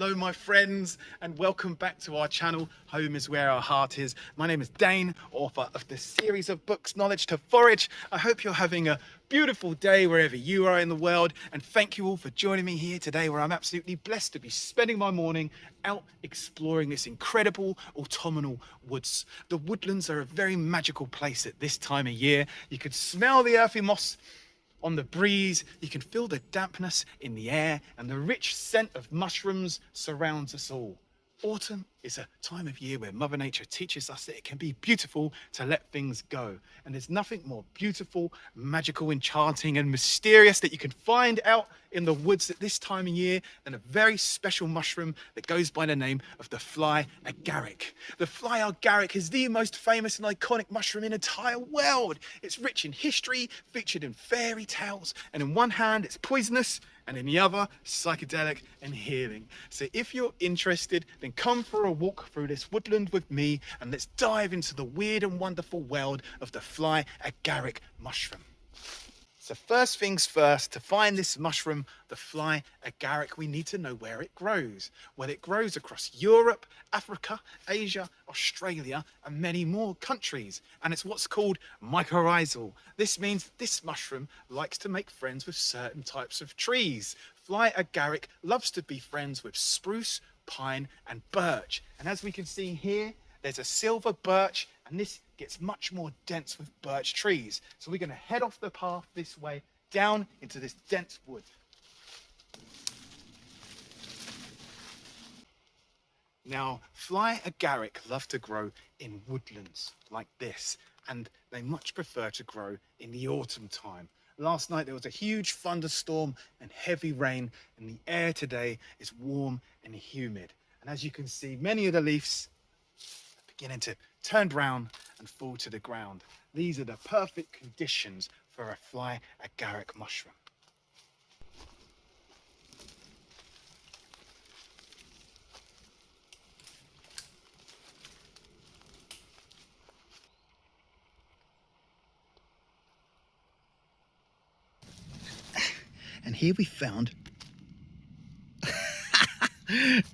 Hello my friends, and welcome back to our channel, Home is Where Our Heart Is. My name is Dane, author of the series of books Knowledge to Forage. I hope you're having a beautiful day wherever you are in the world, and thank you all for joining me here today, where I'm absolutely blessed to be spending my morning out exploring this incredible autumnal woods. The woodlands are a very magical place at this time of year. You can smell the earthy moss on the breeze, you can feel the dampness in the air, and the rich scent of mushrooms surrounds us all. Autumn is a time of year where Mother Nature teaches us that it can be beautiful to let things go. And there's nothing more beautiful, magical, enchanting, and mysterious that you can find out in the woods at this time of year than a very special mushroom that goes by the name of the Fly Agaric. The Fly Agaric is the most famous and iconic mushroom in the entire world. It's rich in history, featured in fairy tales, and in one hand it's poisonous, and in the other, psychedelic and healing. So if you're interested, then come for a walk through this woodland with me, and let's dive into the weird and wonderful world of the Fly Agaric mushroom. So first things first, to find this mushroom, the Fly Agaric, we need to know where it grows. Well, it grows across Europe, Africa, Asia, Australia, and many more countries. And it's what's called mycorrhizal. This means this mushroom likes to make friends with certain types of trees. Fly Agaric loves to be friends with spruce, pine, and birch. And as we can see here, there's a silver birch, and this gets much more dense with birch trees. So we're going to head off the path this way down into this dense wood. Now, Fly Agaric love to grow in woodlands like this, and they much prefer to grow in the autumn time. Last night there was a huge thunderstorm and heavy rain, and the air today is warm and humid. And as you can see, many of the leaves beginning to turn brown and fall to the ground. These are the perfect conditions for a Fly Agaric mushroom. And here we found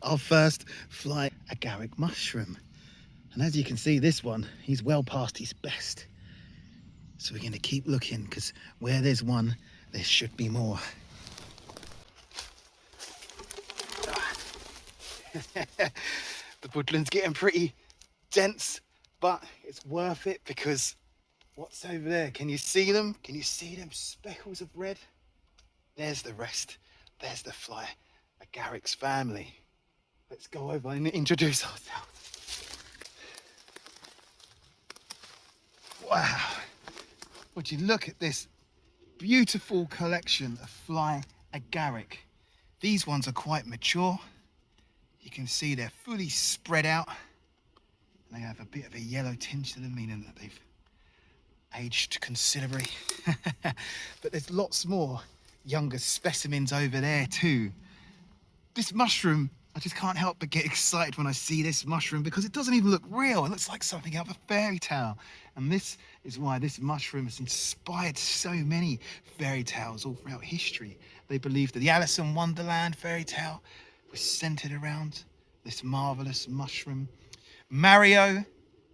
our first Fly Agaric mushroom. And as you can see, this one, he's well past his best. So we're going to keep looking, because where there's one, there should be more. The woodland's getting pretty dense, but it's worth it, because what's over there? Can you see them? Can you see them speckles of red? There's the rest. There's the Fly Agaric's family. Let's go over and introduce ourselves. Wow, would you look at this beautiful collection of Fly Agaric. These ones are quite mature. You can see they're fully spread out, and they have a bit of a yellow tinge to them, meaning that they've aged considerably. But there's lots more younger specimens over there too. This mushroom, I just can't help but get excited when I see this mushroom, because it doesn't even look real. It looks like something out of a fairy tale. And this is why this mushroom has inspired so many fairy tales all throughout history. They believe that the Alice in Wonderland fairy tale was centered around this marvelous mushroom. Mario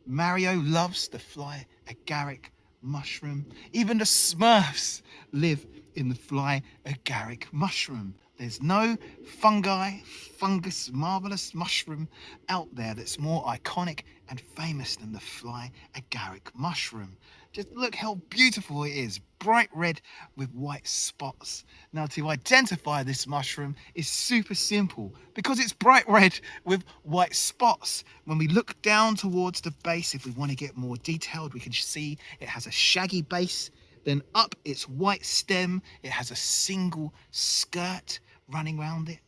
loves the Fly Agaric mushroom. Even the Smurfs live in the Fly Agaric mushroom. There's no fungus, marvelous mushroom out there that's more iconic and famous than the Fly Agaric mushroom. Just look how beautiful it is, bright red with white spots. Now, to identify this mushroom is super simple, because it's bright red with white spots. When we look down towards the base, if we want to get more detailed, we can see it has a shaggy base. Then up its white stem, it has a single skirt running around it.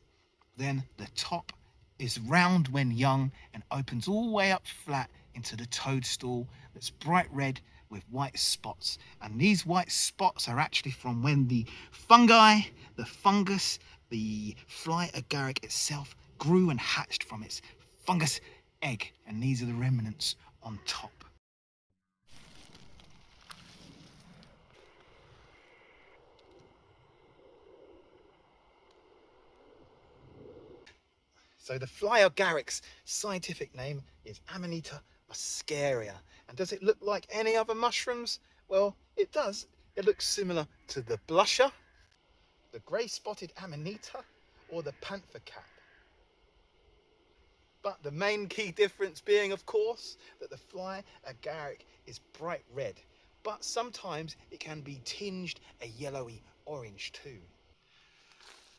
Then the top is round when young and opens all the way up flat into the toadstool that's bright red with white spots. And these white spots are actually from when the fungi, the fungus, the Fly Agaric itself grew and hatched from its fungus egg. And these are the remnants on top. So the Fly Agaric's scientific name is Amanita muscaria. And does it look like any other mushrooms? Well, it does. It looks similar to the blusher, the grey-spotted Amanita, or the panther cap. But the main key difference being, of course, that the Fly Agaric is bright red, but sometimes it can be tinged a yellowy orange too.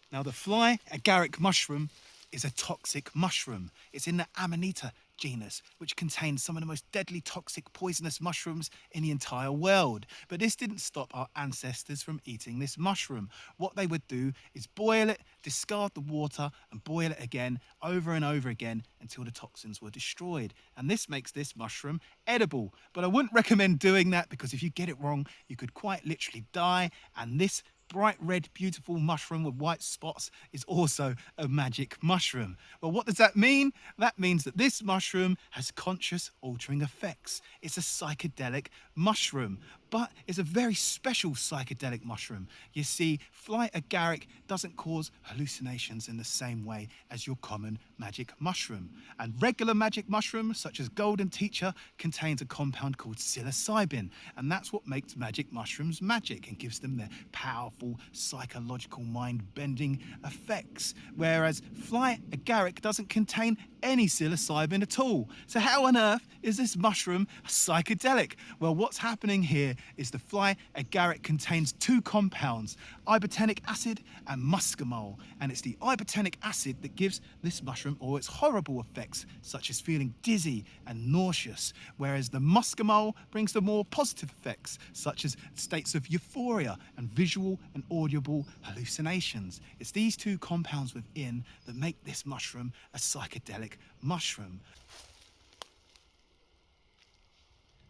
Now the Fly Agaric mushroom is a toxic mushroom. It's in the Amanita genus, which contains some of the most deadly toxic poisonous mushrooms in the entire world. But this didn't stop our ancestors from eating this mushroom. What they would do is boil it, discard the water and boil it again over and over again until the toxins were destroyed. And this makes this mushroom edible. But I wouldn't recommend doing that, because if you get it wrong, you could quite literally die. And this bright red beautiful mushroom with white spots is also a magic mushroom. Well, what does that mean? That means that this mushroom has conscious altering effects. It's a psychedelic mushroom, but it's a very special psychedelic mushroom. You see, Fly Agaric doesn't cause hallucinations in the same way as your common magic mushroom. And regular magic mushrooms, such as Golden Teacher, contains a compound called psilocybin, and that's what makes magic mushrooms magic and gives them their powerful psychological mind-bending effects. Whereas Fly Agaric doesn't contain any psilocybin at all. So how on earth is this mushroom a psychedelic? Well, what's happening here is the Fly Agaric contains two compounds, ibotenic acid and muscimol, and it's the ibotenic acid that gives this mushroom all its horrible effects, such as feeling dizzy and nauseous, whereas the muscimol brings the more positive effects, such as states of euphoria and visual and audible hallucinations. It's these two compounds within that make this mushroom a psychedelic mushroom.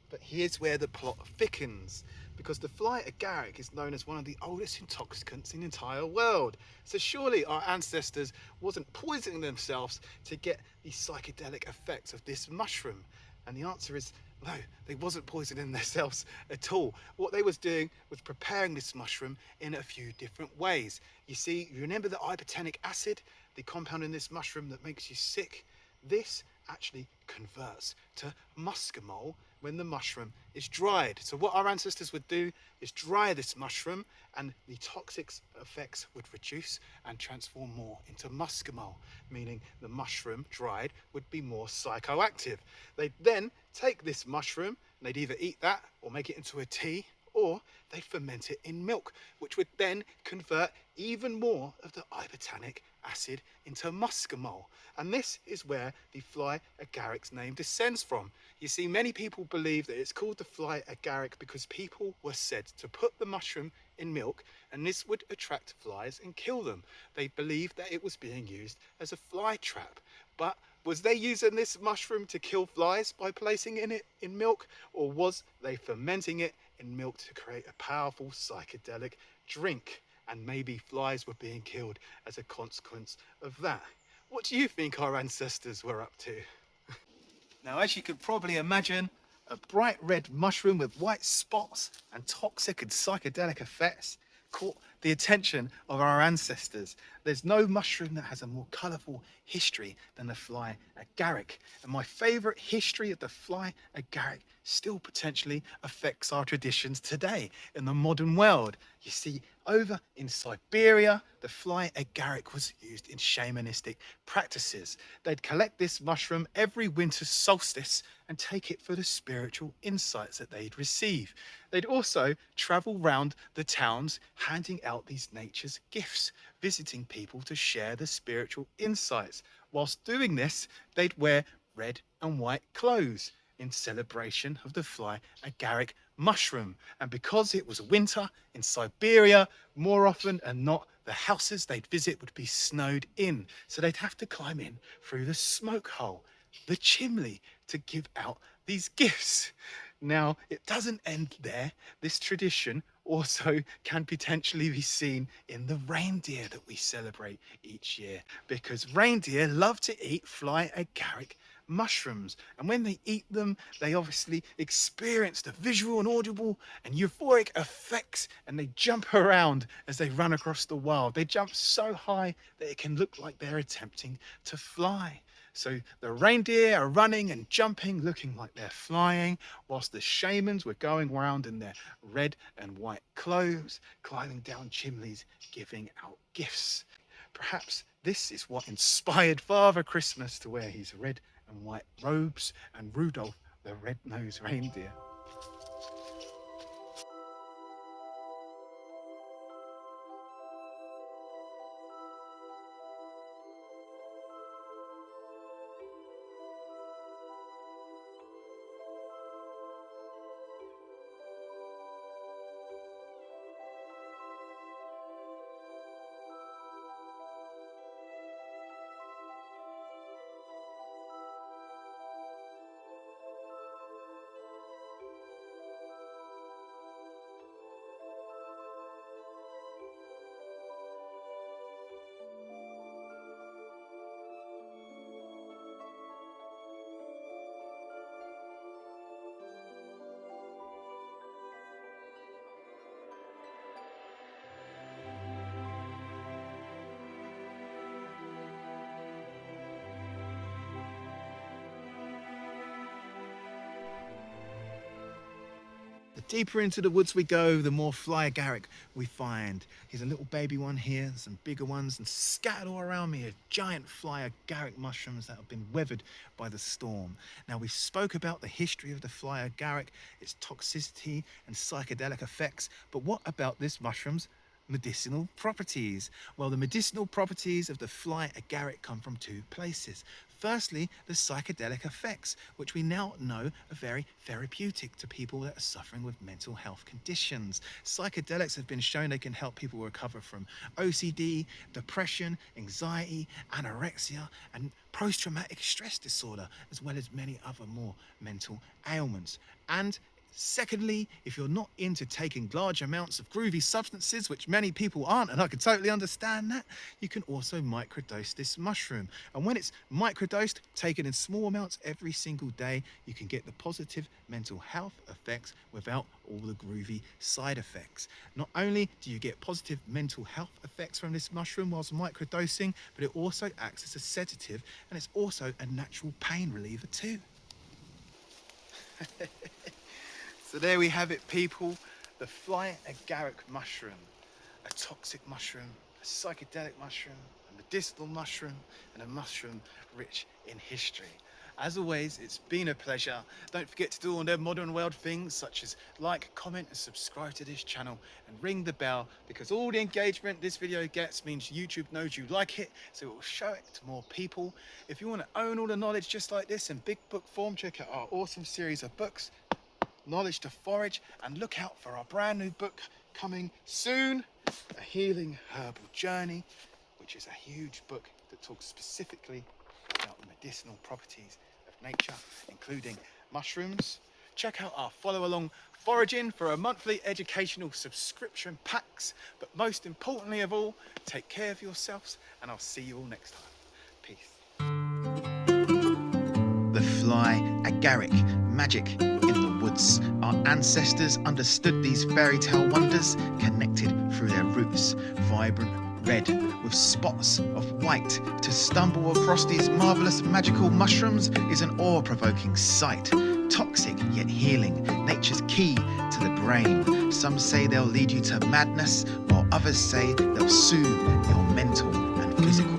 But here's where the plot thickens, because the Fly Agaric is known as one of the oldest intoxicants in the entire world. So surely our ancestors wasn't poisoning themselves to get the psychedelic effects of this mushroom. And the answer is no, they wasn't poisoning themselves at all. What they was doing was preparing this mushroom in a few different ways. You see, you remember the ibotenic acid, the compound in this mushroom that makes you sick? This actually converts to muscimol when the mushroom is dried. So what our ancestors would do is dry this mushroom, and the toxic effects would reduce and transform more into muscimol, meaning the mushroom dried would be more psychoactive. They'd then take this mushroom and they'd either eat that or make it into a tea, or they'd ferment it in milk, which would then convert even more of the ibotenic acid into muscimol. And this is where the Fly Agaric's name descends from. You see, many people believe that it's called the Fly Agaric because people were said to put the mushroom in milk and this would attract flies and kill them. They believed that it was being used as a fly trap. But was they using this mushroom to kill flies by placing it in milk, or was they fermenting it in milk to create a powerful psychedelic drink? And maybe flies were being killed as a consequence of that. What do you think our ancestors were up to? Now, as you could probably imagine, a bright red mushroom with white spots and toxic and psychedelic effects caught the attention of our ancestors. There's no mushroom that has a more colourful history than the Fly Agaric. And my favourite history of the Fly Agaric still potentially affects our traditions today in the modern world. You see, over in Siberia, the Fly Agaric was used in shamanistic practices. They'd collect this mushroom every winter solstice and take it for the spiritual insights that they'd receive. They'd also travel round the towns handing out these nature's gifts, visiting people to share the spiritual insights. Whilst doing this, they'd wear red and white clothes in celebration of the Fly Agaric mushroom. And because it was winter in Siberia, more often than not, the houses they'd visit would be snowed in. So they'd have to climb in through the smoke hole, the chimney, to give out these gifts. Now, it doesn't end there. This tradition also can potentially be seen in the reindeer that we celebrate each year, because reindeer love to eat Fly Agaric mushrooms, and when they eat them, they obviously experience the visual and audible and euphoric effects, and they jump around as they run across the wild. They jump so high that it can look like they're attempting to fly. So the reindeer are running and jumping, looking like they're flying, whilst the shamans were going around in their red and white clothes, climbing down chimneys, giving out gifts. Perhaps this is what inspired Father Christmas to wear his red and white robes and Rudolph the red-nosed reindeer. The deeper into the woods we go, the more Fly Agaric we find. Here's a little baby one here, some bigger ones, and scattered all around me are giant Fly Agaric mushrooms that have been weathered by the storm. Now, we spoke about the history of the Fly Agaric, its toxicity and psychedelic effects, but what about this mushroom's medicinal properties? Well, the medicinal properties of the Fly Agaric come from two places. Firstly, the psychedelic effects, which we now know are very therapeutic to people that are suffering with mental health conditions. Psychedelics have been shown they can help people recover from OCD, depression, anxiety, anorexia, and post-traumatic stress disorder, as well as many other more mental ailments. And secondly, if you're not into taking large amounts of groovy substances, which many people aren't, and I can totally understand that, you can also microdose this mushroom. And when it's microdosed, taken in small amounts every single day, you can get the positive mental health effects without all the groovy side effects. Not only do you get positive mental health effects from this mushroom whilst microdosing, but it also acts as a sedative, and it's also a natural pain reliever too. So there we have it, people, the Fly Agaric mushroom, a toxic mushroom, a psychedelic mushroom, a medicinal mushroom, and a mushroom rich in history. As always, it's been a pleasure. Don't forget to do all the modern world things such as like, comment, and subscribe to this channel, and ring the bell, because all the engagement this video gets means YouTube knows you like it, so it will show it to more people. If you want to own all the knowledge just like this in big book form, check out our awesome series of books, Knowledge to Forage, and look out for our brand new book coming soon, A Healing Herbal Journey, which is a huge book that talks specifically about the medicinal properties of nature, including mushrooms. Check out our follow along foraging for our monthly educational subscription packs, but most importantly of all, take care of yourselves, and I'll see you all next time. Peace. The Fly Agaric, magic in the woods. Our ancestors understood these fairy tale wonders, connected through their roots, vibrant red with spots of white. To stumble across these marvelous magical mushrooms is an awe-provoking sight. Toxic yet healing, nature's key to the brain. Some say they'll lead you to madness, while others say they'll soothe your mental and physical